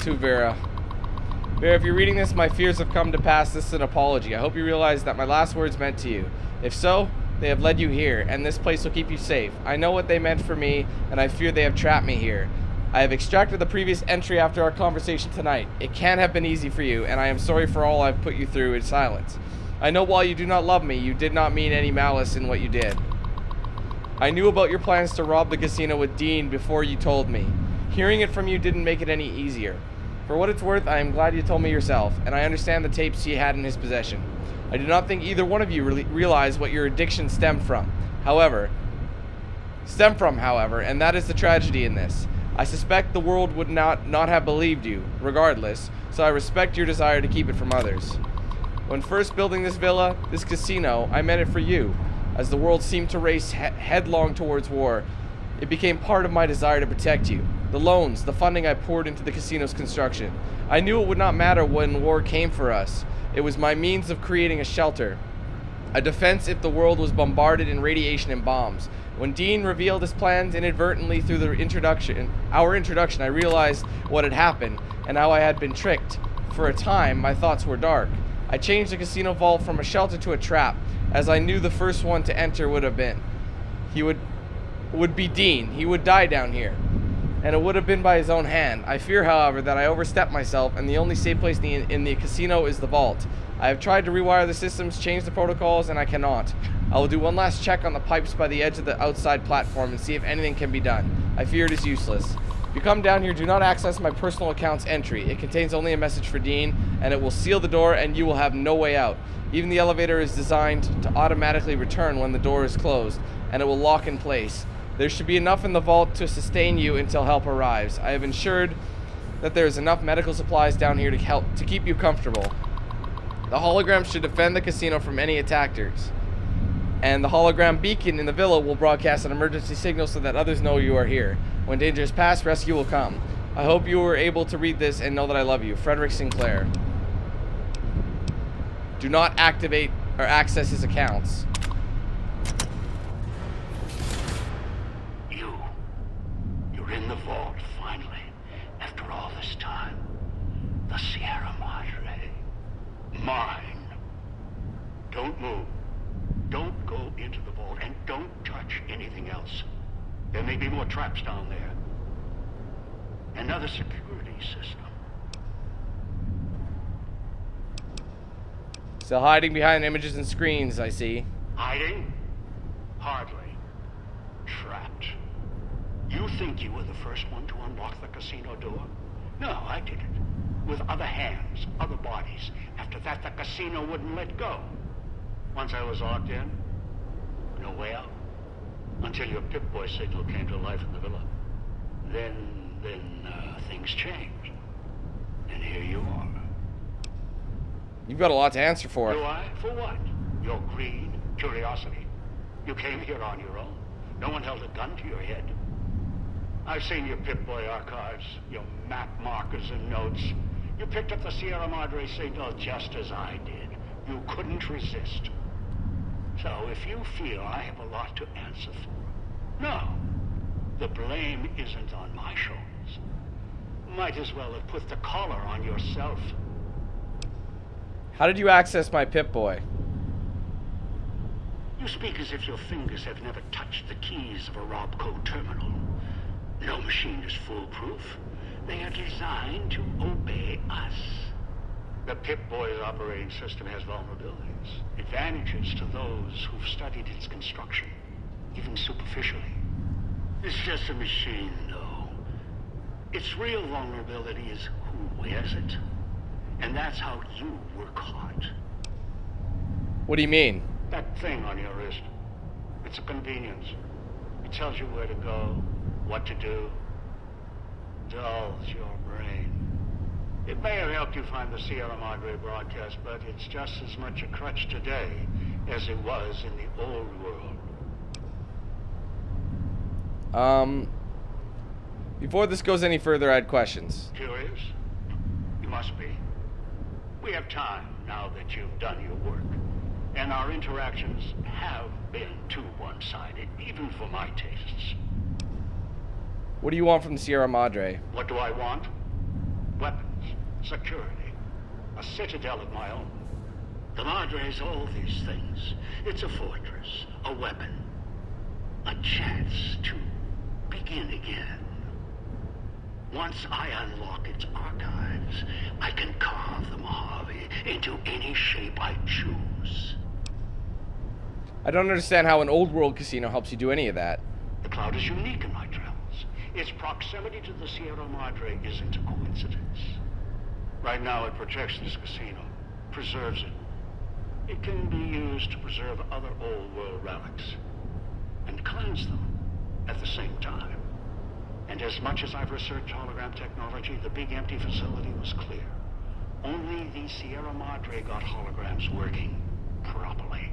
to Vera. Vera, if you're reading this, my fears have come to pass. This is an apology. I hope you realize that my last words meant to you. If so, they have led you here, and this place will keep you safe. I know what they meant for me, and I fear they have trapped me here. I have extracted the previous entry after our conversation tonight. It can't have been easy for you, and I am sorry for all I've put you through in silence. I know while you do not love me, you did not mean any malice in what you did. I knew about your plans to rob the casino with Dean before you told me. Hearing it from you didn't make it any easier. For what it's worth, I am glad you told me yourself, and I understand the tapes he had in his possession. I do not think either one of you realize what your addiction stemmed from, however, and that is the tragedy in this. I suspect the world would not have believed you, regardless, so I respect your desire to keep it from others. When first building this villa, this casino, I meant it for you. As the world seemed to race headlong towards war, it became part of my desire to protect you. The loans, the funding I poured into the casino's construction. I knew it would not matter when war came for us. It was my means of creating a shelter, a defense if the world was bombarded in radiation and bombs. When Dean revealed his plans inadvertently through our introduction, I realized what had happened and how I had been tricked. For a time, my thoughts were dark. I changed the casino vault from a shelter to a trap, as I knew the first one to enter would have been. He would be Dean. He would die down here, and it would have been by his own hand. I fear, however, that I overstepped myself, and the only safe place in the casino is the vault. I have tried to rewire the systems, change the protocols, and I cannot. I will do one last check on the pipes by the edge of the outside platform and see if anything can be done. I fear it is useless. If you come down here, do not access my personal account's entry. It contains only a message for Dean, and it will seal the door, and you will have no way out. Even the elevator is designed to automatically return when the door is closed, and it will lock in place. There should be enough in the vault to sustain you until help arrives. I have ensured that there is enough medical supplies down here to keep you comfortable. The hologram should defend the casino from any attackers, and the hologram beacon in the villa will broadcast an emergency signal so that others know you are here. When danger is past, rescue will come. I hope you were able to read this and know that I love you. Frederick Sinclair. Do not activate or access his accounts. You're in the vault, finally. After all this time. The Sierra Madre. Mine. Don't move. Don't go into the vault, and don't touch anything else. There may be more traps down there. Another security system. Still hiding behind images and screens, I see. Hiding? Hardly. Trapped. You think you were the first one to unlock the casino door? No, I did it. With other hands, other bodies. After that, the casino wouldn't let go. Once I was locked in, no way out. Until your Pip-Boy signal came to life in the villa. Then things changed. And here you are. You've got a lot to answer for. Do I? For what? Your greed, curiosity. You came here on your own. No one held a gun to your head. I've seen your Pip-Boy archives, your map markers and notes. You picked up the Sierra Madre signal just as I did. You couldn't resist. So if you feel I have a lot to answer for, no, the blame isn't on my shoulders. Might as well have put the collar on yourself. How did you access my Pip-Boy? You speak as if your fingers have never touched the keys of a Robco terminal. No machine is foolproof. They are designed to obey us. The Pip-Boy's operating system has vulnerabilities, advantages to those who've studied its construction, even superficially. It's just a machine, though. Its real vulnerability is who wears it. And that's how you were caught. What do you mean? That thing on your wrist. It's a convenience. It tells you where to go, what to do. Dulls your brain. It may have helped you find the Sierra Madre broadcast, but it's just as much a crutch today as it was in the old world. Before this goes any further, I had questions. Curious? You must be. We have time now that you've done your work. And our interactions have been too one-sided, even for my tastes. What do you want from the Sierra Madre? What do I want? weapons, security, a citadel of my own. The Madre's all these things. It's a fortress, a weapon, a chance to begin again. Once I unlock its archives, I can carve the Mojave into any shape I choose. I don't understand how an old world casino helps you do any of that. The cloud is unique in my travels. Its proximity to the Sierra Madre isn't a coincidence. Right now it protects this casino, preserves it. It can be used to preserve other old world relics, and cleanse them at the same time. And as much as I've researched hologram technology, the big empty facility was clear. Only the Sierra Madre got holograms working properly.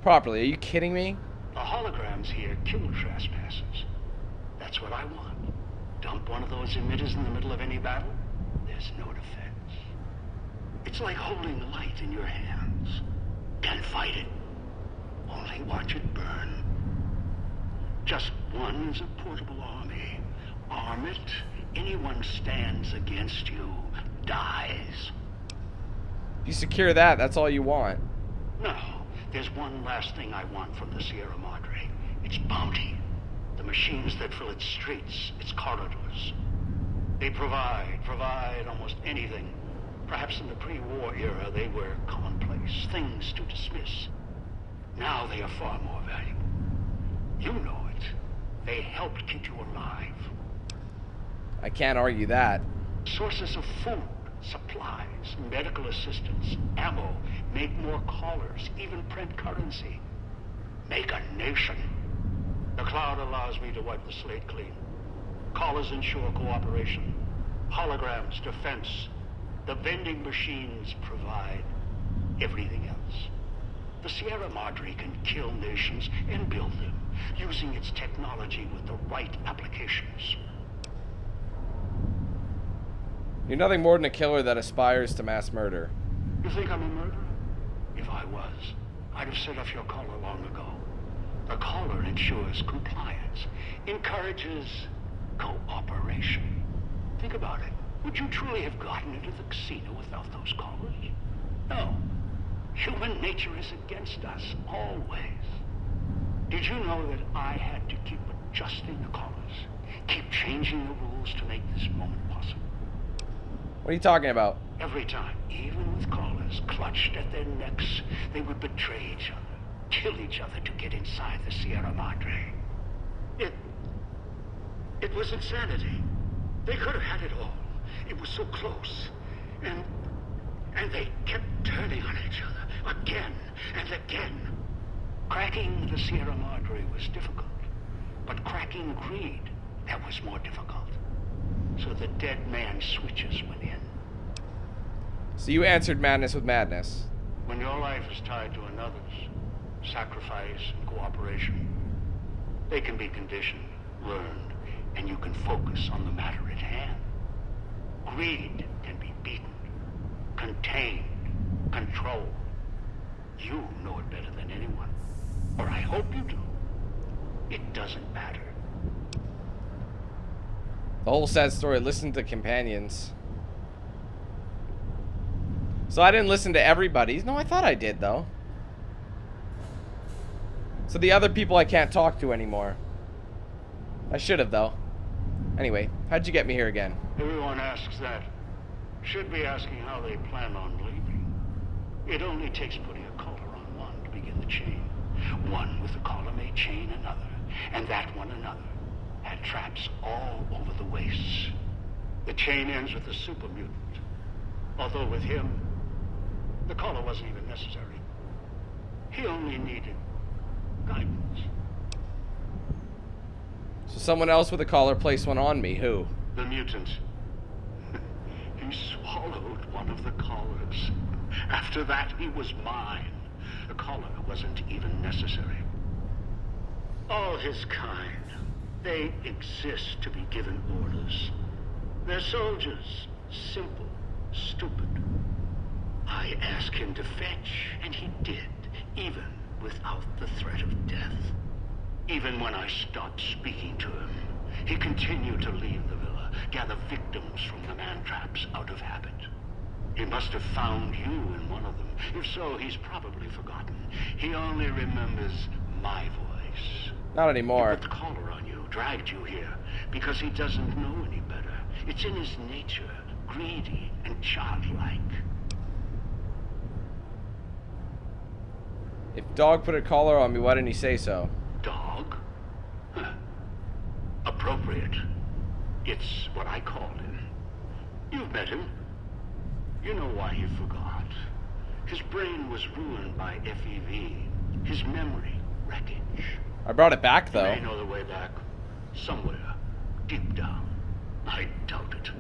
Properly? Are you kidding me? The holograms here kill trespassers. That's what I want. Dump one of those emitters in the middle of any battle, there's no defense. It's like holding the light in your hands. Can't fight it. Only watch it burn. Just one is a portable army. Arm it, anyone stands against you dies. If you secure that, that's all you want. No, there's one last thing I want from the Sierra Madre. Its bounty. The machines that fill its streets, its corridors. They provide almost anything. Perhaps in the pre-war era they were commonplace, things to dismiss. Now they are far more valuable. You know it. They helped keep you alive. I can't argue that. Sources of food, supplies, medical assistance, ammo, make more callers, even print currency. Make a nation. The cloud allows me to wipe the slate clean. Callers ensure cooperation. Holograms, defense. The vending machines provide everything else. The Sierra Madre can kill nations and build them, using its technology with the right applications. You're nothing more than a killer that aspires to mass murder. You think I'm a murderer? If I was, I'd have set off your caller long ago. A caller ensures compliance, encourages cooperation. Think about it. Would you truly have gotten into the casino without those callers? No. Human nature is against us, always. Did you know that I had to keep adjusting the callers? Keep changing the rules to make this moment possible? What are you talking about? Every time, even with callers clutched at their necks, they would betray each other, kill each other to get inside the Sierra Madre. It was insanity. They could have had it all. It was so close. And they kept turning on each other, again and again. Cracking the Sierra Madre was difficult, but cracking greed, that was more difficult. So the dead man switches went in. So you answered madness with madness. When your life is tied to another's, sacrifice and cooperation, they can be conditioned, learned, and you can focus on the matter at hand. Greed can be beaten, contained, controlled. You know it better than anyone. Or I hope you do. It doesn't matter. The whole sad story, listen to companions. So I didn't listen to everybody's. No, I thought I did, though. So the other people I can't talk to anymore. I should have, though. Anyway, how'd you get me here again? Everyone asks that. Should be asking how they plan on leaving. It only takes putting a collar on one to begin the chain. One with the collar may chain another, and that one another. Had traps all over the wastes. The chain ends with the super mutant. Although with him, the collar wasn't even necessary. He only needed guidance. So someone else with a collar placed one on me. Who? The mutant. He swallowed one of the collars. After that, he was mine. The collar wasn't even necessary. All his kind. They exist to be given orders. They're soldiers. Simple. Stupid. I asked him to fetch, and he did, even without the threat of death. Even when I stopped speaking to him, he continued to leave the villa, gather victims from the man-traps out of habit. He must have found you in one of them. If so, he's probably forgotten. He only remembers my voice. Not anymore. He put the collar on you, dragged you here, because he doesn't know any better. It's in his nature, greedy and childlike. If Dog put a collar on me, why didn't he say so? Dog? Huh. Appropriate. It's what I called him. You've met him. You know why he forgot. His brain was ruined by FEV. His memory, wreckage. I brought it back, though. You may know the way back. Somewhere. Deep down. I doubt it.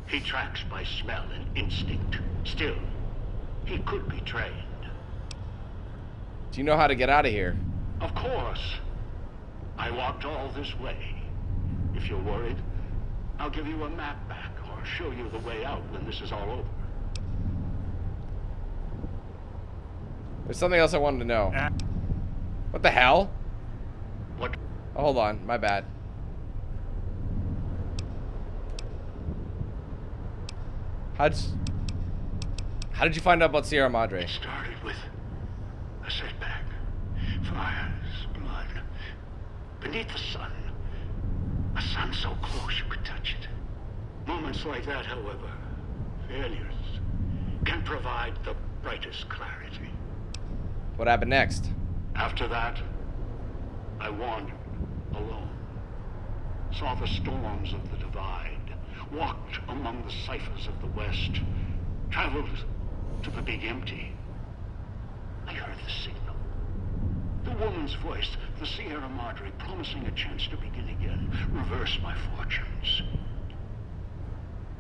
He tracks by smell and instinct. Still, he could be trained. Do you know how to get out of here? Of course. I walked all this way. If you're worried, I'll give you a map back or show you the way out when this is all over. There's something else I wanted to know. What the hell? What? Oh, hold on. My bad. How did you find out about Sierra Madre? It started with a setback. Fires, blood. Beneath the sun. A sun so close you could touch it. Moments like that, however, failures, can provide the brightest clarity. What happened next? After that, I wandered alone. Saw the storms of the divide. Walked among the ciphers of the West. Traveled to the big empty. I heard the signal. The woman's voice, the Sierra Madre, promising a chance to begin again. Reverse my fortunes.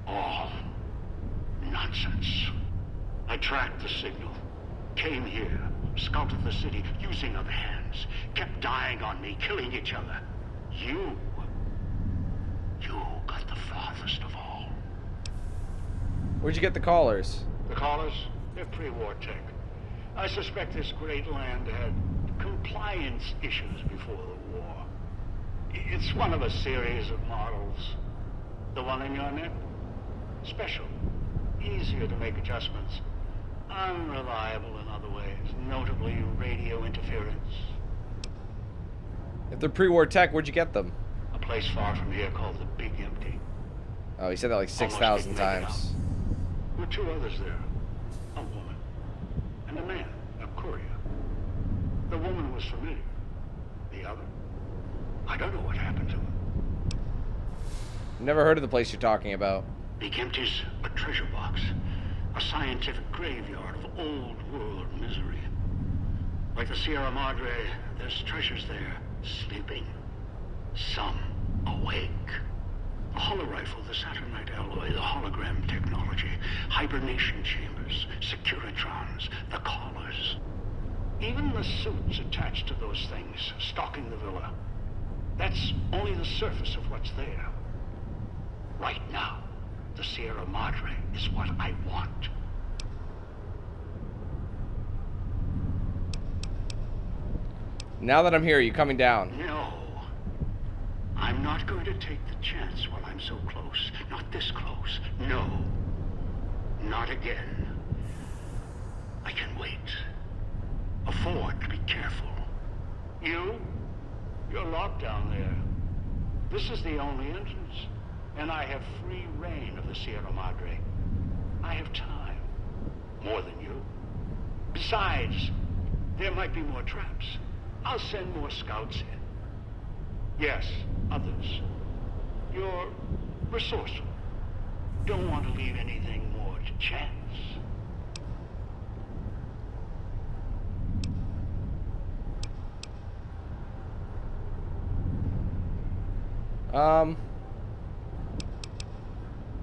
All nonsense. I tracked the signal. Came here. Scouted the city using other hands. Kept dying on me, killing each other. You got the farthest of all. Where'd you get the collars? The collars? They're pre-war tech. I suspect this great land had compliance issues before the war. It's one of a series of models. The one in your neck? Special. Easier to make adjustments. Unreliable in other ways, notably radio interference. If they're pre-war tech, where'd you get them? A place far from here called the Big Empty. Oh, you said that like 6,000 times. There were two others there. A woman. And a man, a courier. The woman was familiar. The other? I don't know what happened to him. Never heard of the place you're talking about. Big Empty's a treasure box. A scientific graveyard of old-world misery. Like the Sierra Madre, there's treasures there, sleeping. Some awake. The holorifle, the Saturnite alloy, the hologram technology, hibernation chambers, securitrons, the collars. Even the suits attached to those things, stalking the villa. That's only the surface of what's there. Right now, the Sierra Madre is what I want. Now that I'm here, are you coming down? No. I'm not going to take the chance while I'm so close. Not this close. No. Not again. I can wait. Afford to be careful. You're locked down there. This is the only entrance. And I have free reign of the Sierra Madre. I have time. More than you. Besides, there might be more traps. I'll send more scouts in. Yes, others. You're resourceful. Don't want to leave anything more to chance.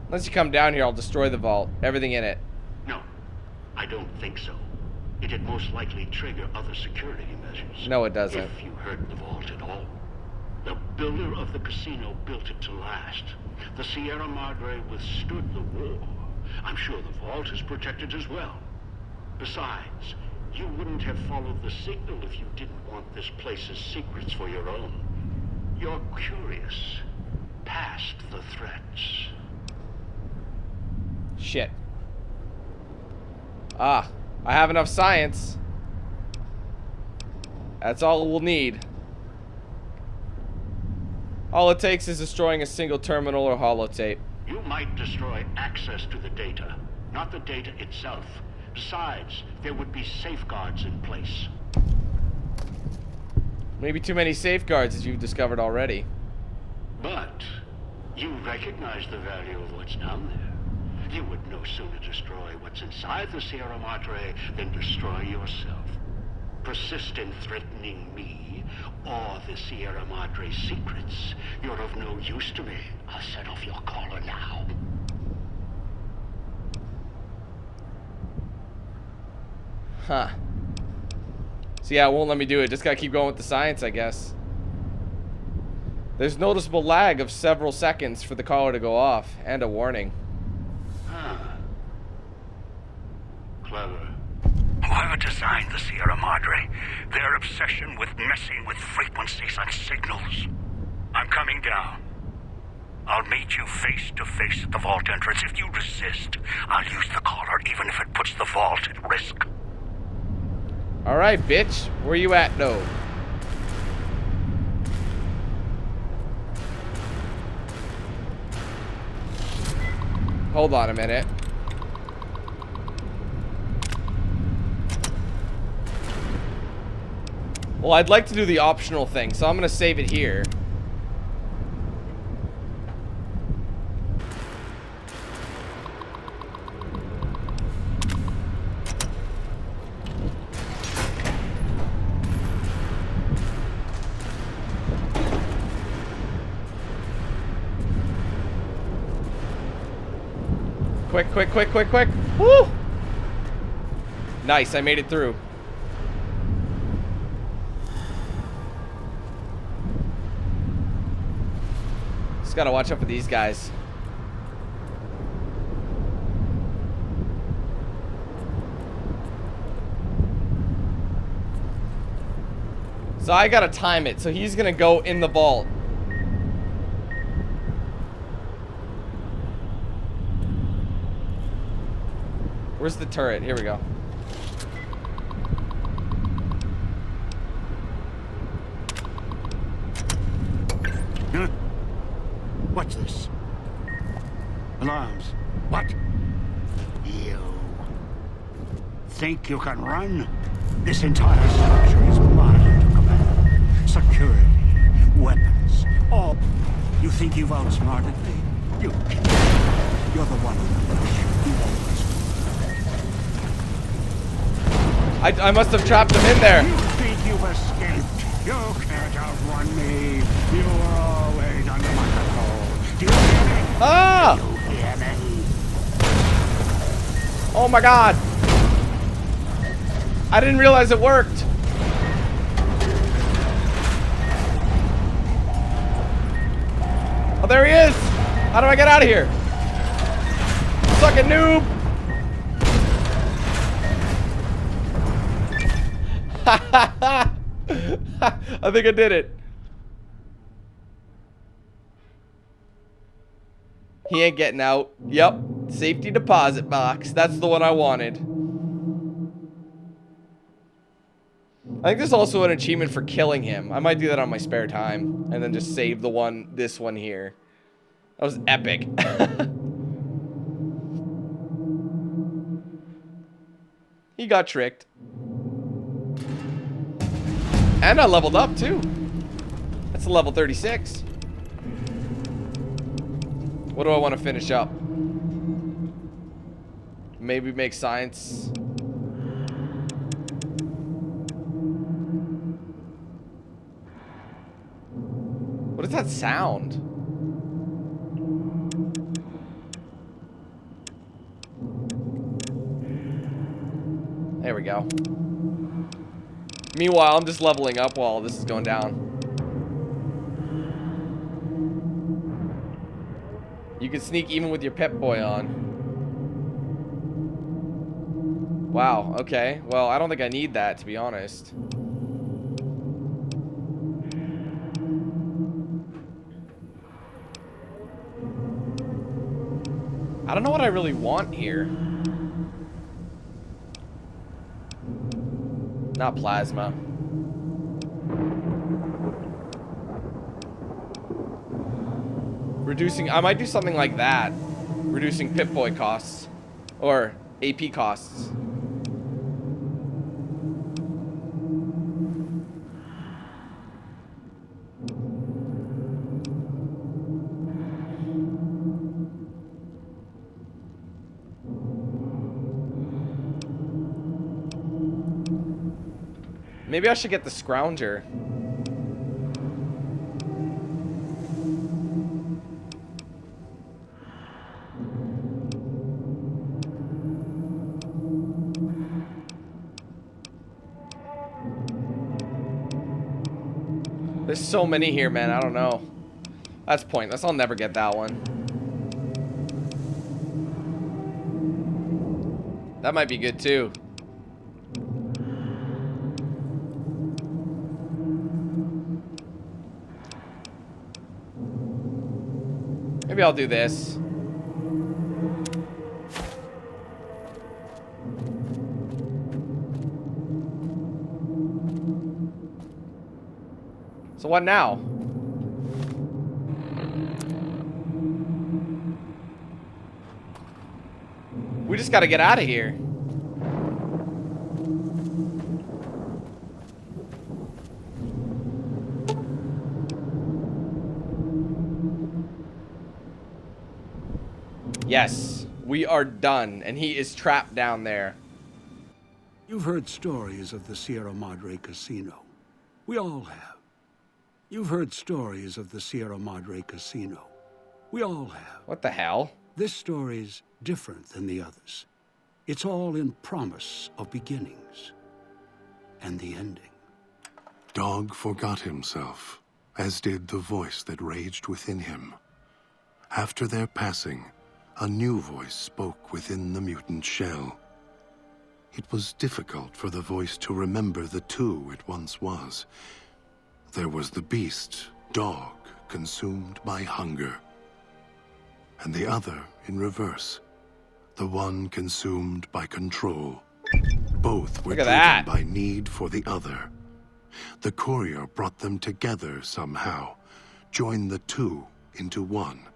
Unless you come down here, I'll destroy the vault. Everything in it. No, I don't think so. It'd most likely trigger other security measures. No, it doesn't. If you hurt the vault at all. The builder of the casino built it to last. The Sierra Madre withstood the war. I'm sure the vault is protected as well. Besides, you wouldn't have followed the signal if you didn't want this place's secrets for your own. You're curious. past the threats. Shit. Ah, I have enough science. That's all we'll need. All it takes is destroying a single terminal or holotape. You might destroy access to the data, not the data itself. Besides, there would be safeguards in place. Maybe too many safeguards, as you've discovered already. But you recognize the value of what's down there. You would no sooner destroy what's inside the Sierra Madre than destroy yourself. Persist in threatening me or the Sierra Madre's secrets. You're of no use to me. I'll set off your collar now. Huh. So yeah, it won't let me do it. Just gotta keep going with the science, I guess. There's noticeable lag of several seconds for the collar to go off, and a warning. Huh. Clever. Whoever designed the Sierra Madre, their obsession with messing with frequencies and signals. I'm coming down. I'll meet you face to face at the vault entrance. If you resist, I'll use the collar even if it puts the vault at risk. Alright, bitch. Where you at, though? Hold on a minute. Well, I'd like to do the optional thing, so I'm gonna save it here. Quick, quick, quick, quick, quick. Woo! Nice, I made it through. Just gotta watch out for these guys. So I gotta time it. So he's gonna go in the vault. Where's the turret? Here we go. Huh? What's this? Alarms. What? You think you can run? This entire structure is mine to command. Security, weapons, all. You think you've outsmarted me? You're the one who you always. I must have trapped him in there. You think you've escaped? You can't outrun me. You were always under my control. Do you hear me? Ah! Do you hear me? Oh my god. I didn't realize it worked. Oh, there he is. How do I get out of here? Fucking noob. I think I did it. He ain't getting out. Yep. Safety deposit box. That's the one I wanted. I think there's also an achievement for killing him. I might do that on my spare time. And then just save this one here. That was epic. He got tricked. And I leveled up too. That's a level 36. What do I want to finish up? Maybe make science. What is that sound? There we go. Meanwhile, I'm just leveling up while this is going down. You can sneak even with your Pip-Boy on. Wow, okay. Well, I don't think I need that, to be honest. I don't know what I really want here. Not plasma. Reducing, I might do something like that. Reducing Pip-Boy costs. Or AP costs. Maybe I should get the Scrounger. There's so many here, man. I don't know. That's pointless. I'll never get that one. That might be good too. Maybe I'll do this. So what now? We just gotta get out of here. Yes, we are done, and he is trapped down there. You've heard stories of the Sierra Madre Casino. We all have. You've heard stories of the Sierra Madre Casino. We all have. What the hell? This story's different than the others. It's all in promise of beginnings and the ending. Dog forgot himself, as did the voice that raged within him. After their passing, a new voice spoke within the mutant shell. It was difficult for the voice to remember the two it once was. There was the beast, dog, consumed by hunger. And the other in reverse, the one consumed by control. Both were driven by need for the other. The Courier brought them together somehow, joined the two into one.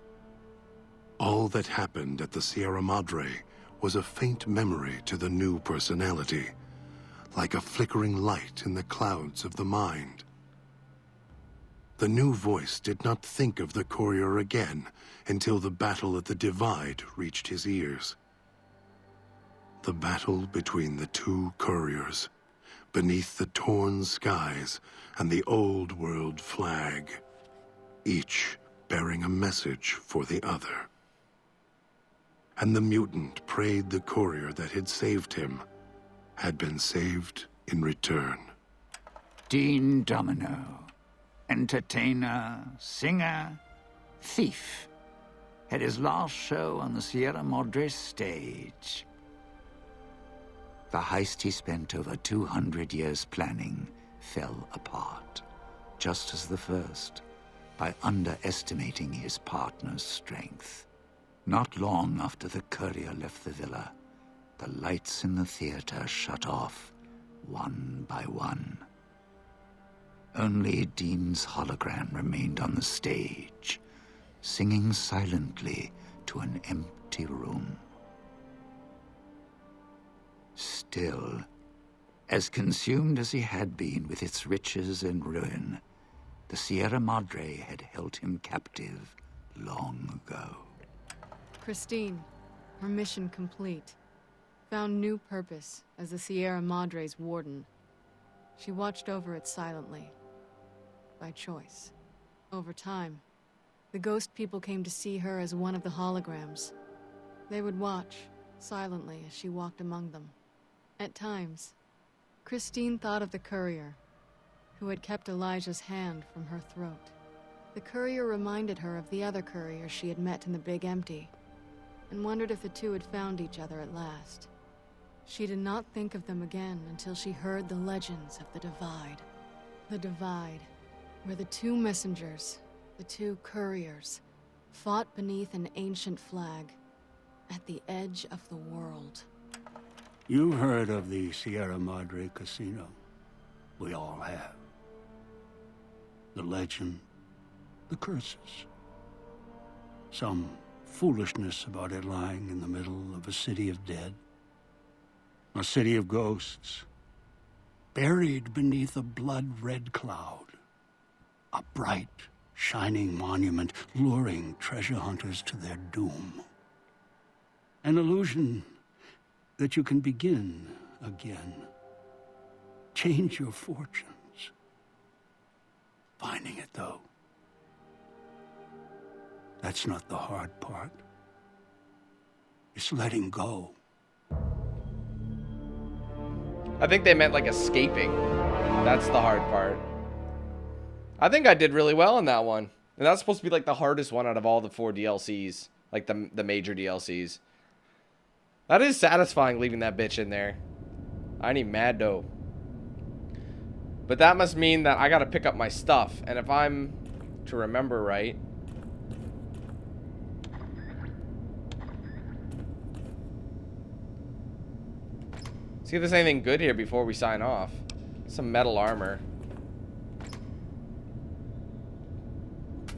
All that happened at the Sierra Madre was a faint memory to the new personality, like a flickering light in the clouds of the mind. The new voice did not think of the Courier again until the battle at the Divide reached his ears. The battle between the two Couriers, beneath the torn skies and the old world flag, each bearing a message for the other. And the mutant prayed the Courier that had saved him had been saved in return. Dean Domino, entertainer, singer, thief, had his last show on the Sierra Madre stage. The heist he spent over 200 years planning fell apart, just as the first, by underestimating his partner's strength. Not long after the Courier left the villa, the lights in the theater shut off, one by one. Only Dean's hologram remained on the stage, singing silently to an empty room. Still, as consumed as he had been with its riches and ruin, the Sierra Madre had held him captive long ago. Christine, her mission complete. Found new purpose as the Sierra Madre's warden. She watched over it silently. By choice. Over time, the ghost people came to see her as one of the holograms. They would watch, silently, as she walked among them. At times, Christine thought of the Courier, who had kept Elijah's hand from her throat. The Courier reminded her of the other Courier she had met in the Big Empty, and wondered if the two had found each other at last. She did not think of them again until she heard the legends of the Divide. The Divide, where the two messengers, the two Couriers, fought beneath an ancient flag. at the edge of the world. You've heard of the Sierra Madre Casino. We all have. The legend, the curses. Some foolishness about it lying in the middle of a city of dead. A city of ghosts. Buried beneath a blood-red cloud. A bright, shining monument luring treasure hunters to their doom. An illusion that you can begin again. Change your fortunes. Finding it, though, that's not the hard part. It's letting go. I think they meant like escaping. That's the hard part. I think I did really well in that one. And that's supposed to be like the hardest one out of all the 4 DLCs. Like the major DLCs. That is satisfying leaving that bitch in there. I need mad dough. But that must mean that I gotta pick up my stuff. And if I'm to remember right... see if there's anything good here before we sign off. Some metal armor.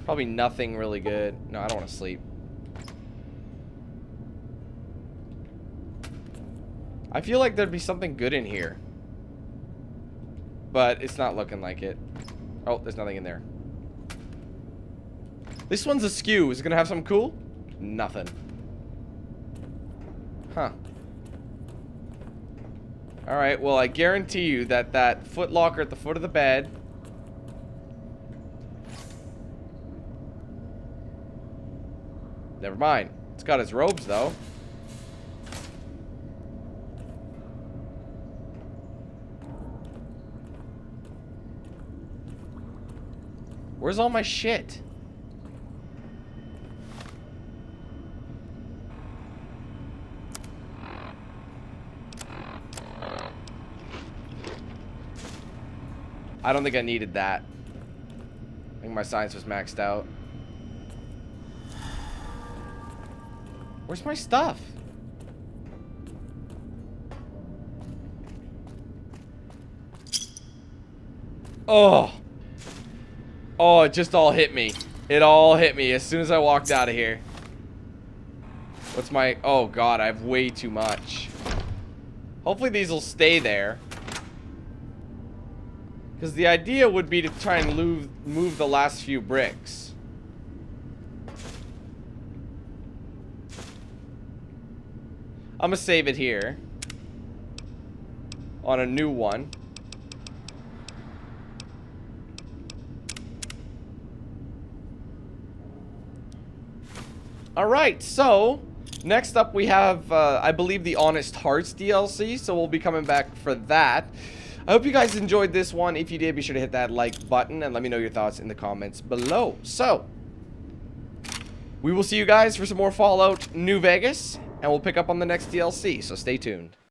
Probably nothing really good. No, I don't want to sleep. I feel like there'd be something good in here. But it's not looking like it. Oh, there's nothing in there. This one's askew. Is it going to have something cool? Nothing. Huh. Alright, well, I guarantee you that that foot locker at the foot of the bed... never mind. It's got his robes, though. Where's all my shit? I don't think I needed that. I think my science was maxed out. Where's my stuff? Oh. Oh, it just all hit me. It all hit me as soon as I walked out of here. What's my... oh, God, I have way too much. Hopefully these will stay there. Because the idea would be to try and move the last few bricks. I'm going to save it here. On a new one. Alright, so next up we have, I believe, the Honest Hearts DLC. So we'll be coming back for that. I hope you guys enjoyed this one. If you did, be sure to hit that like button and let me know your thoughts in the comments below. So, we will see you guys for some more Fallout New Vegas, and we'll pick up on the next DLC, so stay tuned.